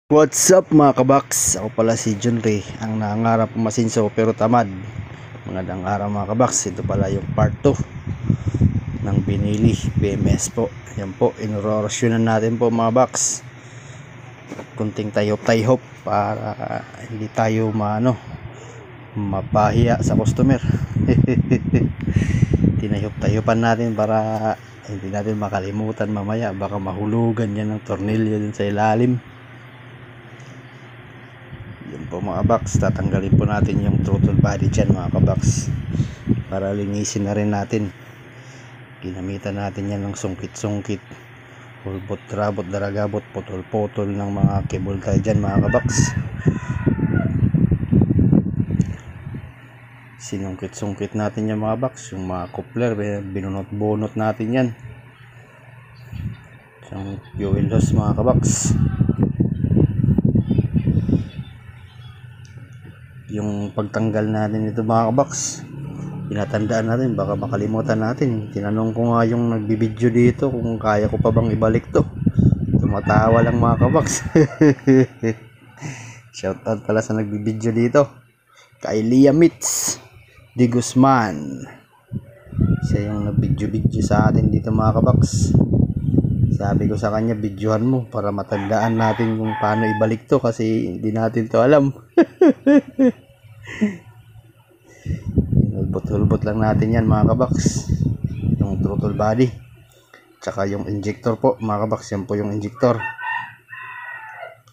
What's up mga kabaks? Ako pala si John Ray, ang nangangarap masinso pero tamad. Magandang araw mga kabaks. Ito pala yung part 2 ng binili BMS po. Yan po, inurorasyonan natin po mga baks. Kunting tayhop para hindi tayo mapahiya sa customer. Tinayhop-tayhopan natin para hindi natin makalimutan mamaya. Baka mahulugan yan ng tornilyo dun sa ilalim. Yan po mga box, tatanggalin po natin yung throttle body dyan mga kabaks para linisin na rin natin. Ginamitan natin yan ng sungkit-sungkit, hulbot, rabot, daragabot, putol-putol ng mga cable tie dyan mga kabaks. Sinungkit-sungkit natin yan mga box, yung mga coupler binunot-bunot natin yan, yung fuel hose mga kabaks. Yung pagtanggal natin ito mga kabaks, pinatandaan natin, baka makalimutan natin. Tinanong ko nga yung nagbibideo dito kung kaya ko pa bang ibalik to. Tumatawa lang mga kabaks. Shoutout pala sa nagbibideo dito, kay Lia Mitz de Guzman. Siya yung nagbideo sa atin dito mga kabaks. Sabi ko sa kanya, videohan mo para matandaan natin kung paano ibalik to, kasi hindi natin to alam. Hulbot lang natin yan mga kabaks, yung throttle body tsaka yung injector po mga kabaks. Yan po yung injector,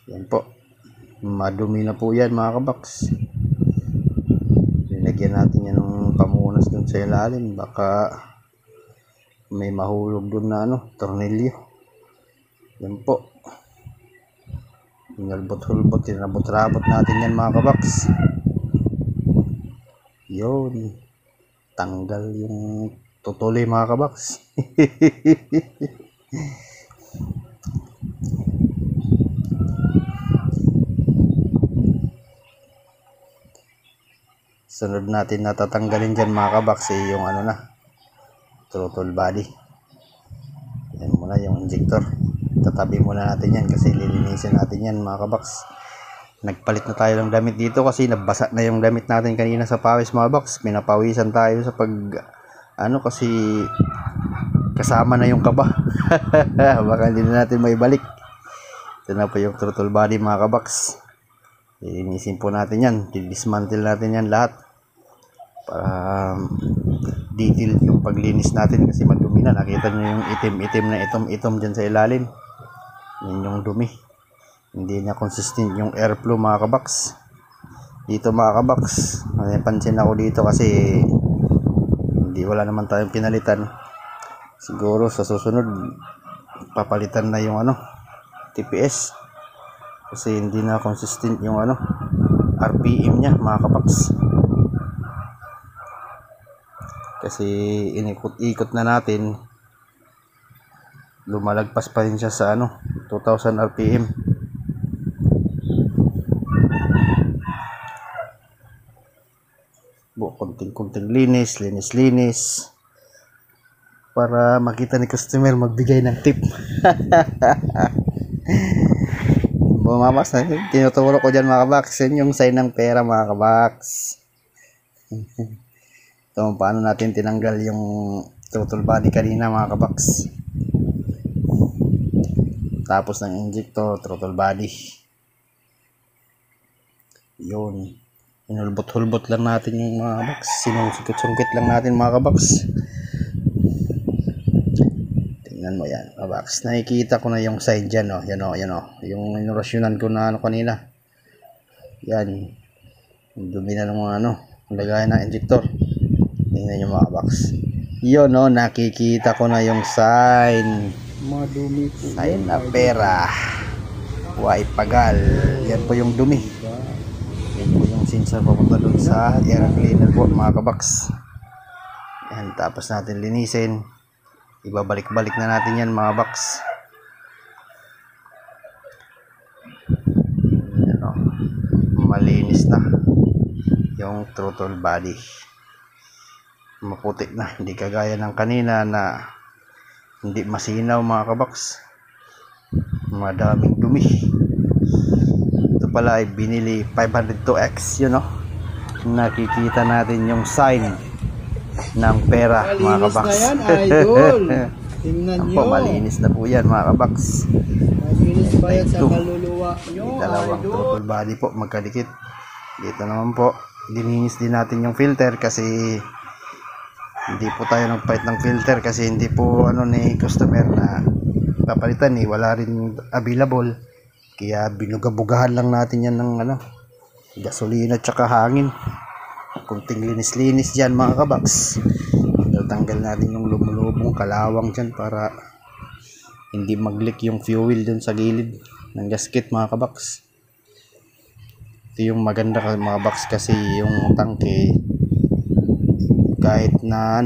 yan po, madumi na po yan mga kabaks. Linagyan natin yan ng pamunas dun sa ilalim, baka may mahulog dun na tornilyo. Yan po, hinulbot-hulbot, tinabot-rabot natin yan mga kabaks. Yun, tanggal yung tutuloy mga kabaks. Sunod natin natatanggalin dyan mga kabaks yung throttle body. Yan muna yung injector, tatabi muna natin yan kasi lilinisin natin yan mga kabaks. Nagpalit na tayo ng damit dito kasi nabasa na yung damit natin kanina sa pawis mga box. Pinapawisan tayo sa kasi kasama na yung kaba. Baka hindi na natin maibalik. Ito na po yung throttle body mga kabox. Lilinisin po natin yan, dismantle natin yan lahat para detail yung paglinis natin kasi madumi na. Nakita nyo yung itim-itim na itom-itom dyan sa ilalim, yun yung dumi. Hindi na consistent yung airflow mga kabaks dito mga kabaks. May pansin ako dito kasi wala naman tayong pinalitan. Siguro sa susunod papalitan na yung TPS kasi hindi na consistent yung RPM nya mga kabaks. Kasi inikot-ikot na natin, lumalagpas pa rin siya sa 2000 RPM. Kunting linis para makita ni customer, magbigay ng tip. Bumabas na, tinuturo ko dyan mga kabaks, yun yung sign ng pera mga kabaks. Ito paano natin tinanggal yung throttle body kanina mga kabaks, tapos ng injector, throttle body. Yun, inulbot-hulbot lang natin yung mga kabaks, sinusungkit-sungkit lang natin mga kabaks. Tingnan mo yan kabaks, nakikita ko na yung side dyan yan yung inurasyonan ko na kanina. Yan, dumi na ng mga lagayan ng injector. Tingnan nyo mga kabaks, yun nakikita ko na yung sign, madumi po, sign na pera, huwag pagal. Yan po yung dumi, yan po yung sensor papunta dun sa air cleaner po mga kabaks. Yan, tapos natin linisin, ibabalik-balik na natin yan mga kabaks. Yan, malinis na yung throttle body, maputi na, hindi kagaya ng kanina na hindi masinaw mga kabaks, madaming dumi. pala ay binili 502X, yun, no? Nakikita natin yung sign ng pera, mga kabaks. Malinis na yan, idol. Tingnan nyo. Malinis na po yan, mga kabaks. Malinis pa yan sa kaluluwa nyo, Dalawang idol. throttle body po, magkadikit. Dito naman po, dininis din natin yung filter kasi hindi po tayo nagpahit ng filter kasi hindi po ni customer na papalitan, wala rin available. Kaya binugabugahan lang natin yan ng gasolina tsaka hangin. Kunting linis-linis dyan, mga kabaks. Tanggal natin yung lumulubong kalawang dyan para hindi mag-leak yung fuel dun sa gilid ng gasket, mga kabaks. Ito yung maganda, mga kabaks, kasi yung tangke kahit na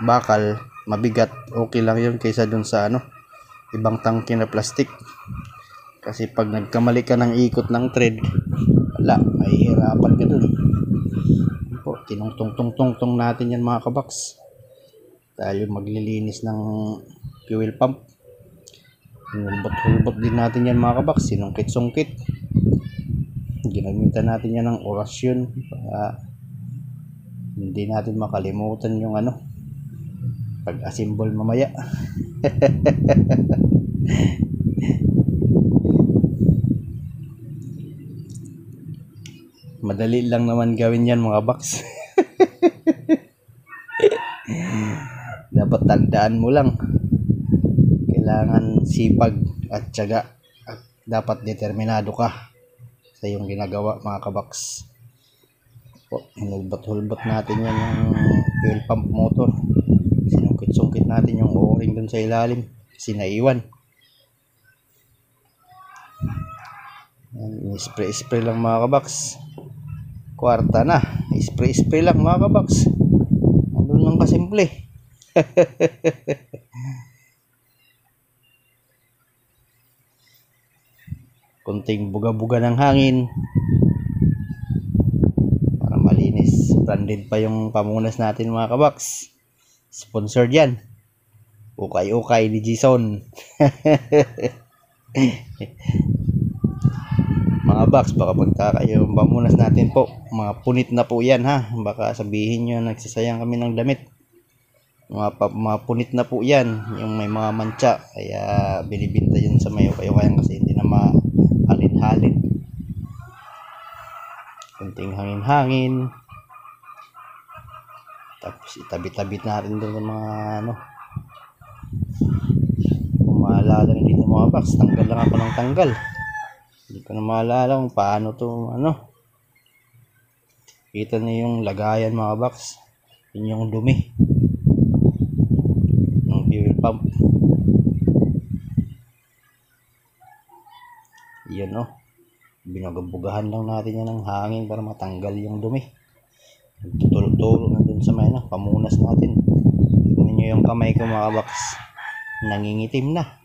bakal, mabigat, okay lang yun kaysa dun sa ibang tangke na plastic. Kasi pag nagkamali ka ng ikot ng thread, wala, mahihirapan ka dun. Tinungtong-tungtong natin yan, mga kabaks. Tayo maglilinis ng fuel pump. Hulbot-hulbot din natin yan, mga kabaks. Sinungkit-sungkit. Ginamitan natin yan ng orasyon para hindi natin makalimutan yung pag-assemble mamaya. Madali lang naman gawin yan, mga box. Dapat tandaan mo lang, kailangan sipag at tiyaga at dapat determinado ka sa iyong ginagawa, mga kabaks. Hulbot-hulbot natin yan yung fuel pump motor. Sinungkit-sungkit natin yung o-ring dun sa ilalim kasi naiwan. Spray-spray lang, mga kabaks. Kwarta na, spray lang, mga kabaks. Andun lang kasimple. Kunting buga-buga ng hangin para malinis. Branded pa yung pamunas natin, mga kabaks. Sponsored yan. Ukay-ukay ni Jason. Mga box, baka pagtaka yung pamunas natin po, mga punit na po yan, ha. Baka sabihin nyo nagsasayang kami ng damit. Mga punit na po yan, yung may mga mancha. Kaya binibinta yun sa may ukay-ukayan kasi hindi na mahalin-halin. Kunting hangin-hangin. Tapos itabi-tabit natin doon ng mga kung maalala na dito, mga box, tanggal lang ako ng tanggal. Hindi ko na maalala kung paano to kita niyo yung lagayan, mga box. Yun yung dumi ng fuel pump. Yan, binagabugahan lang natin yan ng hangin para matanggal yung dumi. Tutulog-tulog na dun sa may pamunas natin. Tignan nyo yung kamay ko, mga box, nangingitim na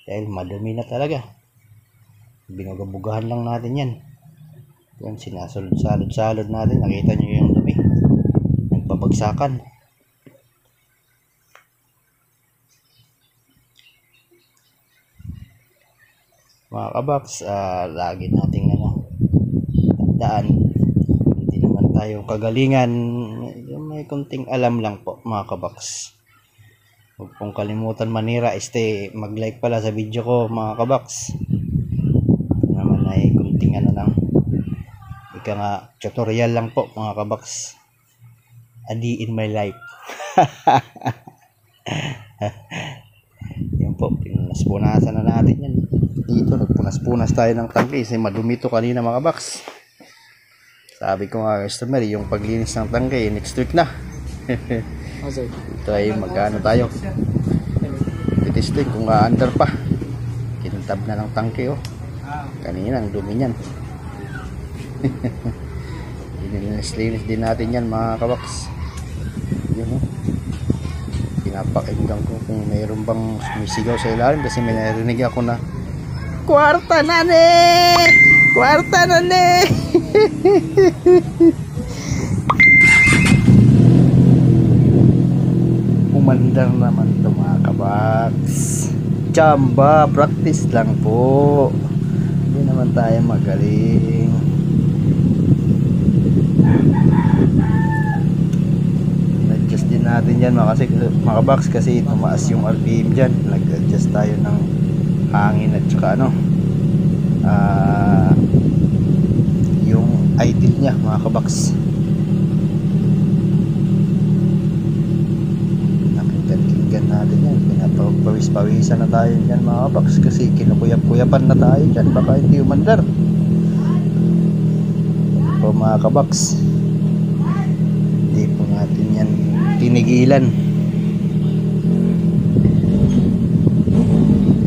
dahil madumi na talaga. Binagabugahan lang natin yan. Yan, sinasalod-salod natin. Nakita nyo yung dumi, nagpabagsakan. Mga kabaks, lagi nating tandaan, hindi naman tayo kagalingan, may kunting alam lang po, mga kabaks. Huwag pong kalimutan manira, mag-like pala sa video ko, mga kabaks. Ay kunting lang, ika nga tutorial lang po, mga kabaks. Adi in my life. Yan po, pinunas-punasan na natin yan. Dito nagpunas-punas tayo ng tangke kasi madumi to kanina, mga kabaks. Sabi ko nga, customer, yung paglinis ng tangke next week na. Ito ay magkano tayo, titisting kung under pa. Kintab na ng tangke, kanina ang dumi niyan. Linis din natin yan, mga kabaks. Yun, pinapakinggan ko kung mayroon bang sumisigaw sa ilalim kasi may narinig ako na kwarta na ne, kwarta na ne. Umandar naman ito, mga kabaks. Chamba, practice lang po. Hindi naman naman tayo magaling. Adjust din natin yan mga box kasi tumaas yung RPM dyan. Nag-adjust tayo ng hangin at saka yung idle nya mga kabox. Nakikinggan natin yan. Pinapawis-pawisan na tayo dyan mga kabox kasi kinukuyap-kuyapan na tayo dyan, baka hindi umandar po mga kabox. Hindi po natin yan tinigilan.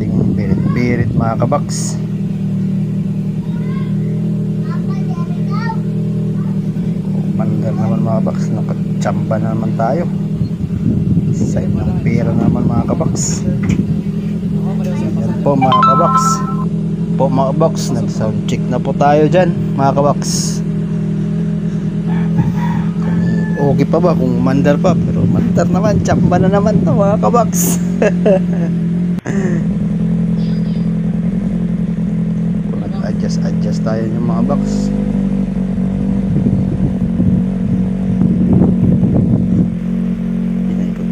Tingin birit-birit mga kabox. Mandar naman mga kabox, nakatsamba na naman tayo. Side ng pera naman mga kabox. Yan po mga kabox. Mga kabox, nag sound check na po tayo dyan mga kabox. Okay pa ba kung mandar pa? Pero mandar naman, tsamba na naman to mga kabox. Adjust tayo ng mga box.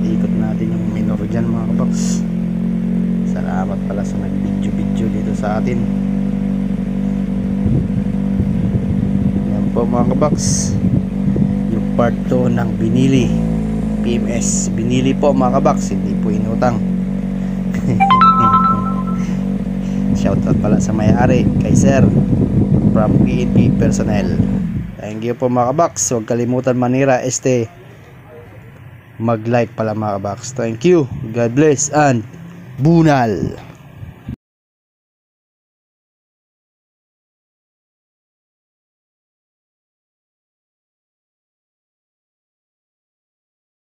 Ikot natin yung minor dyan mga kabox. Salamat pala sa nag-video dito sa atin. Yan po mga kabox, yung part 2 ng binili PMS. Binili po mga kabox, hindi po inutang. Shoutout pala sa may-ari kay Sir from PNP personnel. Thank you po mga kabox. Huwag kalimutan manira mag-like pala mga kabox. Thank you, God bless and bunal.